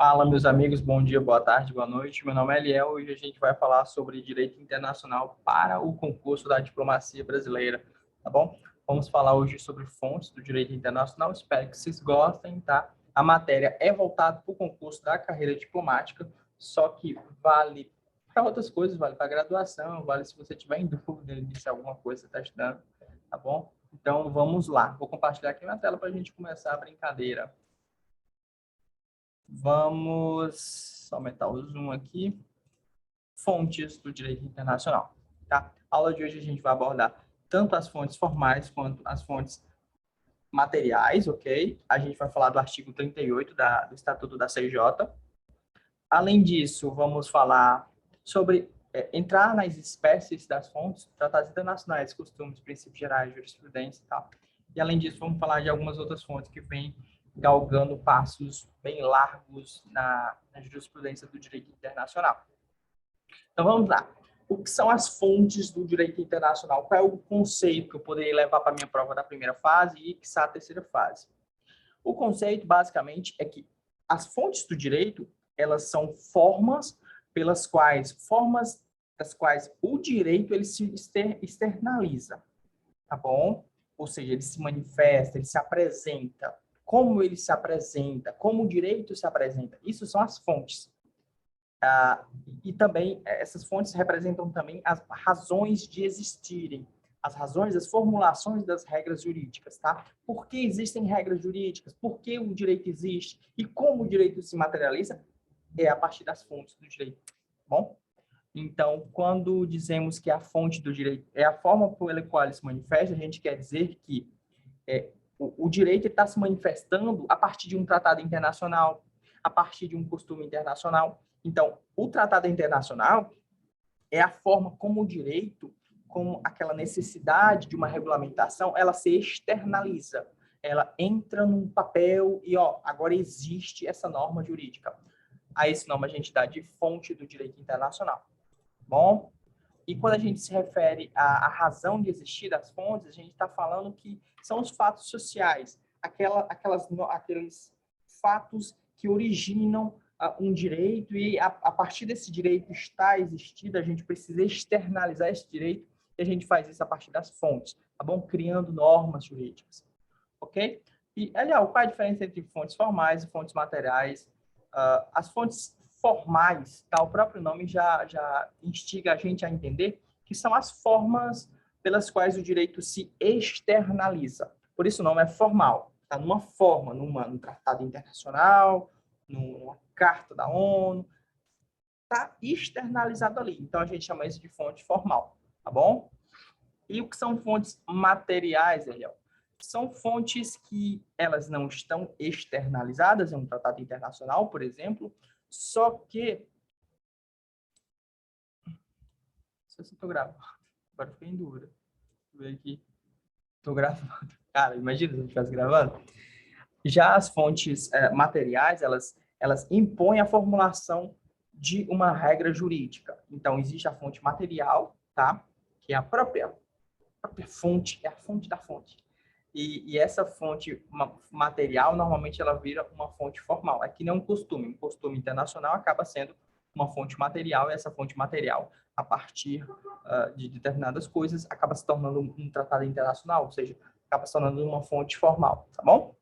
Fala, meus amigos, bom dia, boa tarde, boa noite. Meu nome é Eliel. Hoje a gente vai falar sobre direito internacional para o concurso da diplomacia brasileira, tá bom? Vamos falar hoje sobre fontes do direito internacional. Espero que vocês gostem, tá? A matéria é voltada para o concurso da carreira diplomática, só que vale para outras coisas, vale para graduação, vale se você tiver em dúvida de alguma coisa você está estudando, tá bom? Então, vamos lá. Vou compartilhar aqui na tela para a gente começar a brincadeira. Vamos aumentar o zoom aqui. Fontes do direito internacional. Tá? A aula de hoje a gente vai abordar tanto as fontes formais quanto as fontes materiais, ok? A gente vai falar do artigo 38 do Estatuto da CJ. Além disso, vamos falar sobre entrar nas espécies das fontes, tratados internacionais, costumes, princípios gerais, jurisprudência e tal. E, além disso, vamos falar de algumas outras fontes que vêm galgando passos bem largos na jurisprudência do direito internacional. Então, vamos lá. O que são as fontes do direito internacional? Qual é o conceito que eu poderia levar para a minha prova da primeira fase e que a terceira fase? O conceito, basicamente, é que as fontes do direito, elas são formas das quais o direito ele se externaliza, tá bom? Ou seja, ele se manifesta, ele se apresenta. Como ele se apresenta, como o direito se apresenta. Isso são as fontes. E também, essas fontes representam também as razões de existirem, as razões, as formulações das regras jurídicas, tá? Por que existem regras jurídicas? Por que o direito existe? E como o direito se materializa? É a partir das fontes do direito, tá bom? Então, quando dizemos que a fonte do direito é a forma pela qual ele se manifesta, a gente quer dizer que o direito está se manifestando a partir de um tratado internacional, a partir de um costume internacional. Então, o tratado internacional é a forma como o direito, como aquela necessidade de uma regulamentação, ela se externaliza. Ela entra num papel e, agora existe essa norma jurídica. A esse nome a gente dá de fonte do direito internacional. Bom? E quando a gente se refere à razão de existir das fontes, a gente está falando que são os fatos sociais, aqueles fatos que originam um direito e a partir desse direito está existindo, a gente precisa externalizar esse direito e a gente faz isso a partir das fontes, tá bom? Criando normas jurídicas, ok? E, Eliel, qual é a diferença entre fontes formais e fontes materiais? As fontes formais, tá? O próprio nome já instiga a gente a entender que são as formas pelas quais o direito se externaliza. Por isso o nome é formal. Está numa forma, num tratado internacional, numa carta da ONU, está externalizado ali. Então a gente chama isso de fonte formal, tá bom? E o que são fontes materiais, Eliel? São fontes que elas não estão externalizadas em um tratado internacional, por exemplo, só que... Não sei se eu estou gravando. Agora fiquei em dúvida. Deixa eu ver aqui. Estou gravando. Cara, imagina se eu estivesse gravando. Já as fontes materiais, elas impõem a formulação de uma regra jurídica. Então, existe a fonte material, tá? Que é a própria fonte, é a fonte da fonte. E essa fonte material, normalmente, ela vira uma fonte formal. Aqui não é um costume internacional acaba sendo uma fonte material, e essa fonte material, a partir de determinadas coisas, acaba se tornando um tratado internacional, ou seja, acaba se tornando uma fonte formal, tá bom?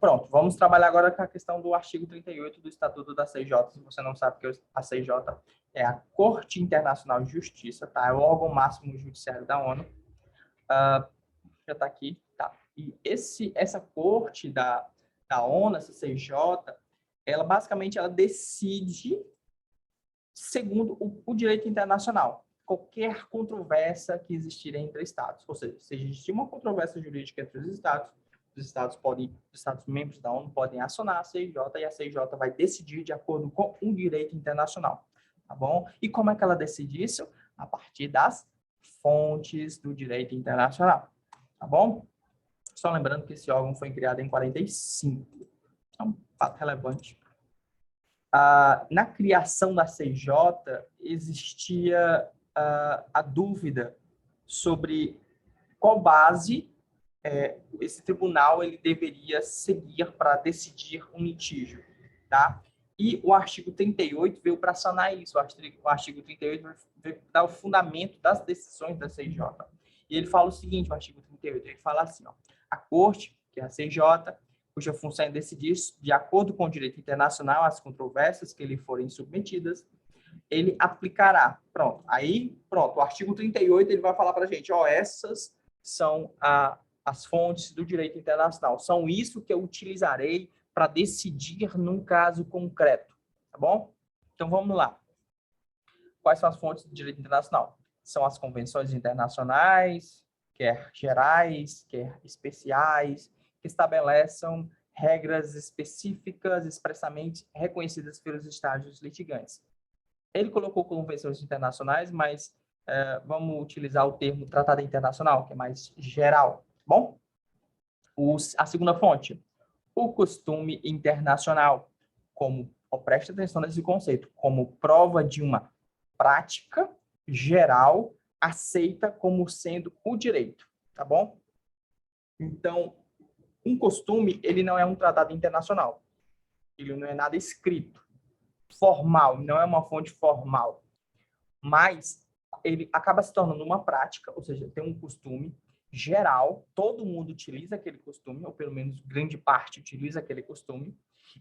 Pronto, vamos trabalhar agora com a questão do artigo 38 do Estatuto da CJ. Se você não sabe que a CJ é a Corte Internacional de Justiça, tá? É o órgão máximo judiciário da ONU. Já está aqui, tá? E essa corte da ONU, essa CJ, ela basicamente ela decide segundo o direito internacional. Qualquer controvérsia que existir entre estados, ou seja, se existir uma controvérsia jurídica entre os estados membros da ONU podem acionar a CIJ e a CIJ vai decidir de acordo com o direito internacional, tá bom? E como é que ela decide isso? A partir das fontes do direito internacional, tá bom? Só lembrando que esse órgão foi criado em 45. É um fato relevante. Na criação da CJ, existia a dúvida sobre qual base esse tribunal ele deveria seguir para decidir um litígio, tá? E o artigo 38 veio para sanar isso. O artigo 38 veio dar o fundamento das decisões da CJ. E ele fala o seguinte, o artigo 38, ele fala assim, ó, a Corte, que é a CJ, cuja função é decidir, de acordo com o direito internacional, as controvérsias que lhe forem submetidas, ele aplicará. Pronto. Aí, pronto, o artigo 38 ele vai falar para a gente, ó, essas são as fontes do direito internacional. São isso que eu utilizarei para decidir num caso concreto, tá bom? Então, vamos lá. Quais são as fontes do direito internacional? São as convenções internacionais, quer gerais, quer especiais, que estabeleçam regras específicas expressamente reconhecidas pelos estados litigantes. Ele colocou convenções internacionais, mas vamos utilizar o termo tratado internacional, que é mais geral, bom? A segunda fonte, o costume internacional, preste atenção nesse conceito, como prova de uma prática geral aceita como sendo o direito, tá bom? Então, um costume, ele não é um tratado internacional. Ele não é nada escrito, formal, não é uma fonte formal. Mas ele acaba se tornando uma prática, ou seja, tem um costume geral, todo mundo utiliza aquele costume, ou pelo menos grande parte utiliza aquele costume.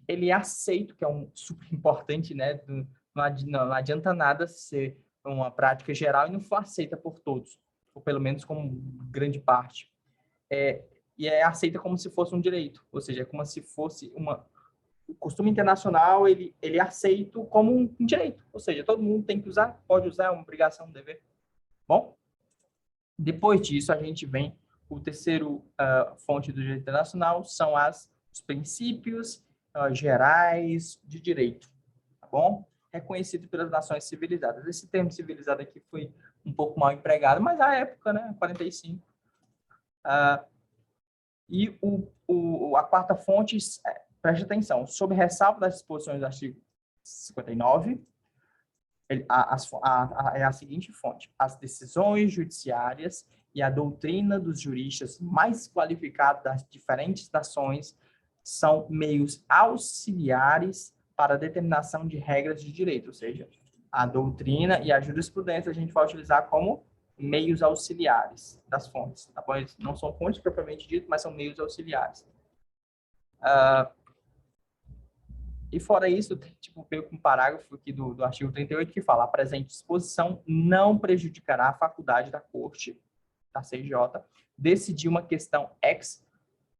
Ele é aceito, que é um super importante, né? Não adianta nada ser uma prática geral e não for aceita por todos, ou pelo menos como grande parte. E é aceita como se fosse um direito, ou seja, é como se fosse o costume internacional, ele é aceito como um direito, ou seja, todo mundo tem que usar, pode usar, é uma obrigação, um dever. Bom, depois disso, a gente vem o terceiro fonte do direito internacional, são os princípios gerais de direito, tá bom? Reconhecido pelas nações civilizadas. Esse termo civilizado aqui foi um pouco mal empregado, mas à época, né, 45. E a quarta fonte, preste atenção, sob ressalva das disposições do artigo 59, é a seguinte fonte: as decisões judiciárias e a doutrina dos juristas mais qualificados das diferentes nações são meios auxiliares para a determinação de regras de direito, ou seja, a doutrina e a jurisprudência a gente vai utilizar como meios auxiliares das fontes, tá bom? Eles não são fontes propriamente dito, mas são meios auxiliares. E fora isso, veio um parágrafo aqui do artigo 38 que fala: a presente disposição não prejudicará a faculdade da Corte, da CJ, decidir uma questão ex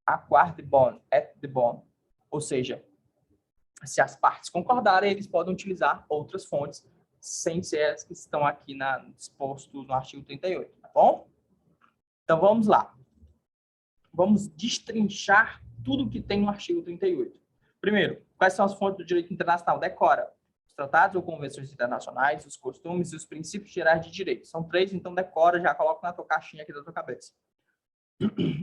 aquarte bonum, et de bonum. Ou seja, se as partes concordarem, eles podem utilizar outras fontes sem ser as que estão aqui disposto no artigo 38, tá bom? Então, vamos lá. Vamos destrinchar tudo que tem no artigo 38. Primeiro, quais são as fontes do direito internacional? Decora. Os tratados ou convenções internacionais, os costumes e os princípios gerais de direito. São 3, então decora, já coloca na tua caixinha aqui da tua cabeça.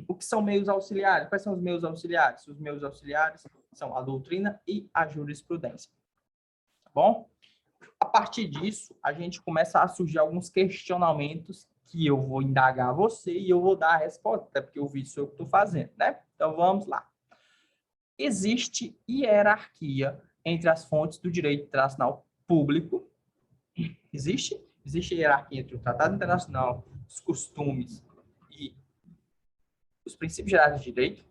O que são meios auxiliares? Quais são os meios auxiliares? Os meios auxiliares são a doutrina e a jurisprudência. Tá bom? A partir disso, a gente começa a surgir alguns questionamentos que eu vou indagar você e eu vou dar a resposta, até porque o vídeo sou eu que estou fazendo, né? Então, vamos lá. Existe hierarquia entre as fontes do direito internacional público? Existe? Existe hierarquia entre o Tratado Internacional, os costumes e os princípios gerais de direito?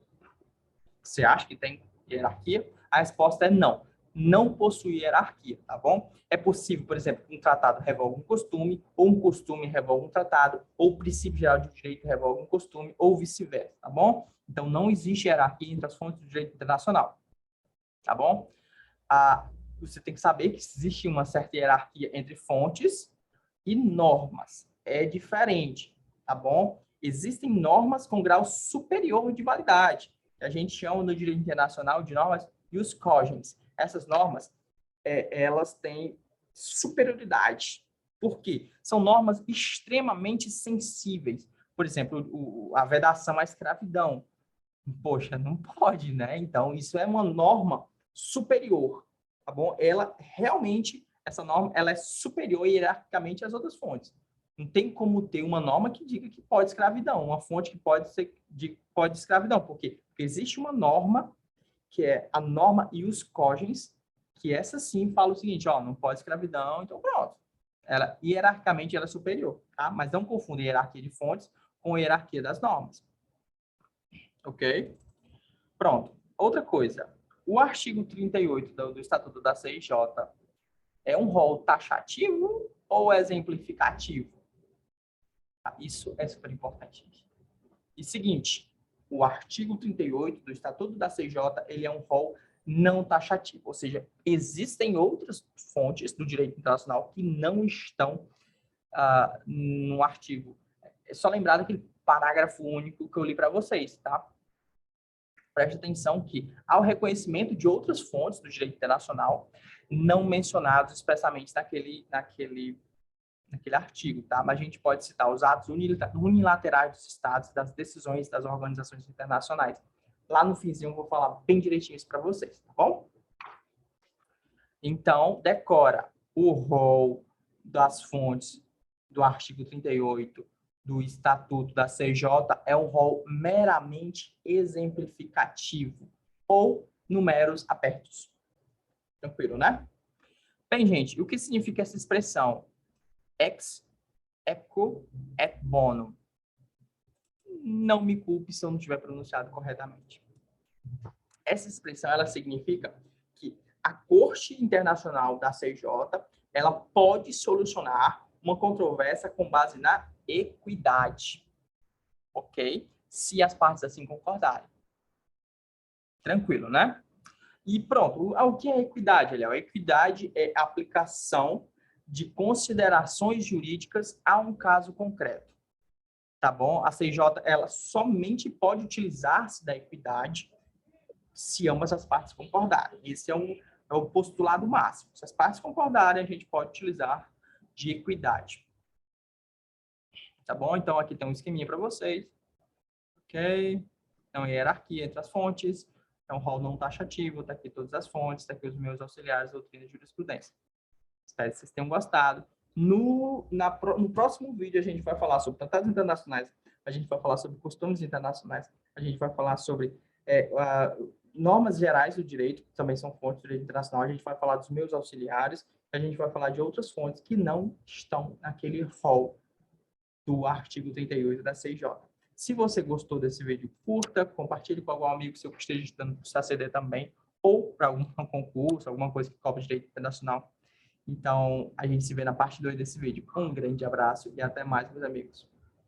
Você acha que tem hierarquia? A resposta é não. Não possui hierarquia, tá bom? É possível, por exemplo, um tratado revoga um costume, ou um costume revoga um tratado, ou o princípio geral de direito revoga um costume, ou vice-versa, tá bom? Então, não existe hierarquia entre as fontes do direito internacional, tá bom? Você tem que saber que existe uma certa hierarquia entre fontes e normas. É diferente, tá bom? Existem normas com grau superior de validade. A gente chama no direito internacional de normas ius cogens. Essas normas, elas têm superioridade. Por quê? São normas extremamente sensíveis. Por exemplo, a vedação à escravidão. Poxa, não pode, né? Então, isso é uma norma superior, tá bom? Ela realmente, essa norma, ela é superior hierarquicamente às outras fontes. Não tem como ter uma norma que diga que pode escravidão, uma fonte que pode ser de pode escravidão. Por quê? Porque existe uma norma, que é a norma ius cogens, que essa sim fala o seguinte, ó, não pode escravidão, então pronto. Ela, hierarquicamente, ela é superior, tá? Mas não confunda hierarquia de fontes com hierarquia das normas. Ok? Pronto. Outra coisa. O artigo 38 do Estatuto da CIJ é um rol taxativo ou exemplificativo? Isso é super importante. E seguinte, o artigo 38 do Estatuto da CIJ, ele é um rol não taxativo, ou seja, existem outras fontes do direito internacional que não estão no artigo. É só lembrar daquele parágrafo único que eu li para vocês, tá? Preste atenção que, ao reconhecimento de outras fontes do direito internacional, não mencionados expressamente naquele artigo, tá? Mas a gente pode citar os atos unilaterais dos estados, das decisões das organizações internacionais. Lá no finzinho eu vou falar bem direitinho isso para vocês, tá bom? Então, decora o rol das fontes do artigo 38 do Estatuto da CJ é um rol meramente exemplificativo ou numeros apertos. Tranquilo, né? Bem, gente, o que significa essa expressão? Ex equo et bonum. Não me culpe se eu não tiver pronunciado corretamente. Essa expressão, ela significa que a Corte Internacional da CIJ, ela pode solucionar uma controvérsia com base na equidade, ok? Se as partes assim concordarem. Tranquilo, né? E pronto, o que é equidade, Léo? A equidade é a aplicação de considerações jurídicas a um caso concreto, tá bom? A CIJ, ela somente pode utilizar-se da equidade se ambas as partes concordarem. Esse é o postulado máximo. Se as partes concordarem, a gente pode utilizar de equidade. Tá bom? Então, aqui tem um esqueminha para vocês. Ok? Então, hierarquia entre as fontes. É um rol não taxativo. Tá aqui todas as fontes. Tá aqui os meus auxiliares, doutrina e jurisprudência. Espero que vocês tenham gostado. No próximo vídeo, a gente vai falar sobre tratados internacionais. A gente vai falar sobre costumes internacionais. A gente vai falar sobre normas gerais do direito, que também são fontes do direito internacional. A gente vai falar dos meus auxiliares. A gente vai falar de outras fontes que não estão naquele rol do artigo 38 da CIJ. Se você gostou desse vídeo, curta, compartilhe com algum amigo seu que esteja estudando para o SACD também, ou para algum concurso, alguma coisa que cobre direito internacional. Então, a gente se vê na parte 2 desse vídeo. Um grande abraço e até mais, meus amigos.